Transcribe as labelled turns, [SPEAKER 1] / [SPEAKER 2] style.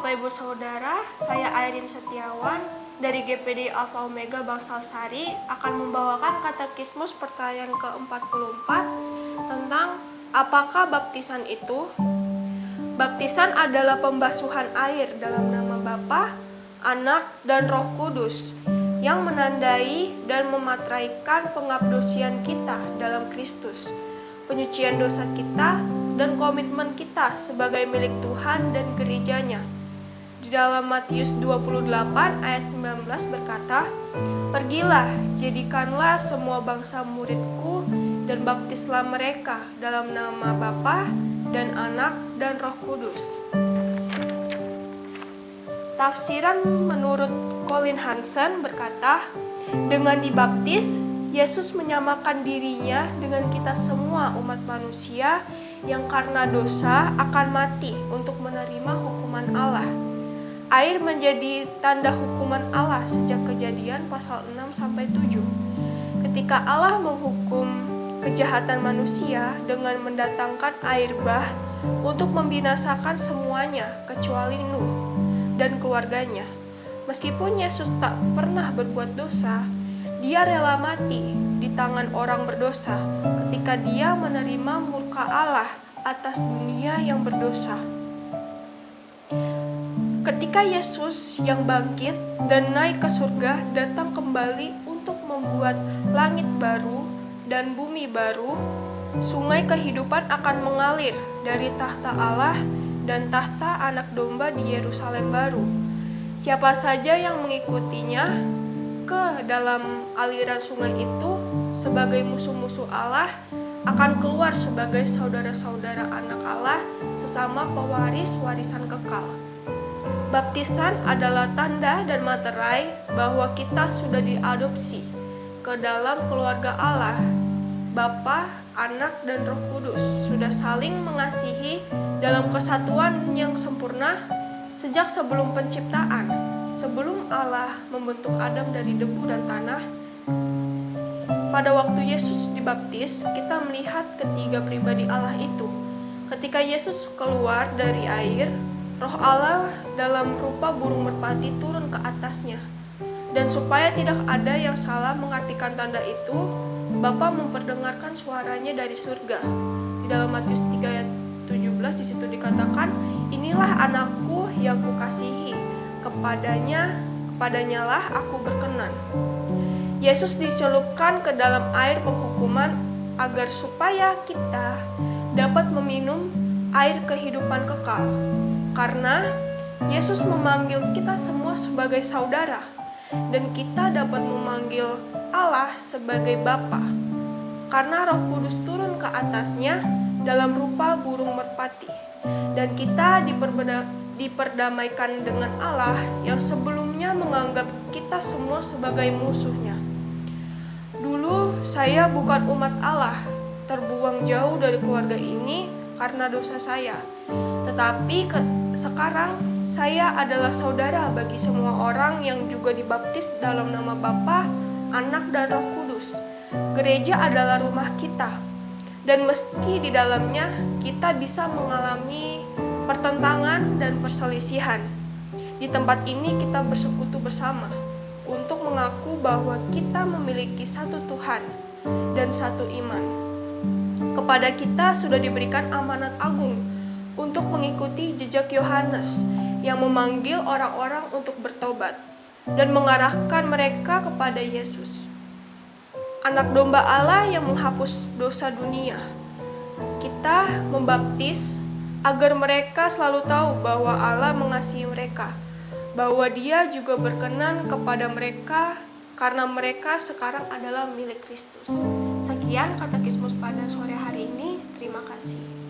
[SPEAKER 1] Bapak Ibu Saudara, saya Airin Setiawan dari GPD Alpha Omega Bangsal Sari akan membawakan katekismus pertanyaan ke-44 tentang apakah baptisan itu? Baptisan adalah pembasuhan air dalam nama Bapa, Anak, dan Roh Kudus yang menandai dan memateraikan pengabdosian kita dalam Kristus, penyucian dosa kita, dan komitmen kita sebagai milik Tuhan dan gerejanya. Di dalam Matius 28 ayat 19 berkata, "Pergilah, jadikanlah semua bangsa muridku dan baptislah mereka dalam nama Bapa dan Anak dan Roh Kudus." Tafsiran menurut Colin Hansen berkata, dengan dibaptis, Yesus menyamakan dirinya dengan kita semua umat manusia yang karena dosa akan mati untuk menerima hukuman Allah. Air menjadi tanda hukuman Allah sejak Kejadian pasal 6-7. Ketika Allah menghukum kejahatan manusia dengan mendatangkan air bah untuk membinasakan semuanya kecuali Nuh dan keluarganya. Meskipun Yesus tak pernah berbuat dosa, Dia rela mati di tangan orang berdosa ketika Dia menerima murka Allah atas dunia yang berdosa. Ketika Yesus yang bangkit dan naik ke surga datang kembali untuk membuat langit baru dan bumi baru, sungai kehidupan akan mengalir dari tahta Allah dan tahta Anak Domba di Yerusalem baru. Siapa saja yang mengikutinya ke dalam aliran sungai itu sebagai musuh-musuh Allah akan keluar sebagai saudara-saudara anak Allah sesama pewaris warisan kekal. Baptisan adalah tanda dan materai bahwa kita sudah diadopsi ke dalam keluarga Allah. Bapa, Anak, dan Roh Kudus sudah saling mengasihi dalam kesatuan yang sempurna sejak sebelum penciptaan. Sebelum Allah membentuk Adam dari debu dan tanah, pada waktu Yesus dibaptis, kita melihat ketiga pribadi Allah itu. Ketika Yesus keluar dari air, Roh Allah dalam rupa burung merpati turun ke atasnya. Dan supaya tidak ada yang salah mengartikan tanda itu, Bapa memperdengarkan suaranya dari surga. Di dalam Matius 3 ayat 17 di situ dikatakan, "Inilah anakku yang kukasihi, kepadanya lah aku berkenan." Yesus dicelupkan ke dalam air penghukuman agar supaya kita dapat meminum air kehidupan kekal. Karena Yesus memanggil kita semua sebagai saudara, dan kita dapat memanggil Allah sebagai Bapa. Karena Roh Kudus turun ke atasnya dalam rupa burung merpati, dan kita diperdamaikan dengan Allah yang sebelumnya menganggap kita semua sebagai musuhnya. Dulu saya bukan umat Allah, terbuang jauh dari keluarga ini karena dosa saya. Tetapi sekarang saya adalah saudara bagi semua orang yang juga dibaptis dalam nama Bapa, Anak, dan Roh Kudus. Gereja adalah rumah kita, dan meski di dalamnya kita bisa mengalami pertentangan dan perselisihan. Di tempat ini kita bersekutu bersama untuk mengaku bahwa kita memiliki satu Tuhan dan satu iman. Kepada kita sudah diberikan amanat agung untuk mengikuti jejak Yohanes yang memanggil orang-orang untuk bertobat dan mengarahkan mereka kepada Yesus, Anak Domba Allah yang menghapus dosa dunia. Kita membaptis agar mereka selalu tahu bahwa Allah mengasihi mereka, bahwa Dia juga berkenan kepada mereka karena mereka sekarang adalah milik Kristus. Sekian katekismus pada sore hari ini. Terima kasih.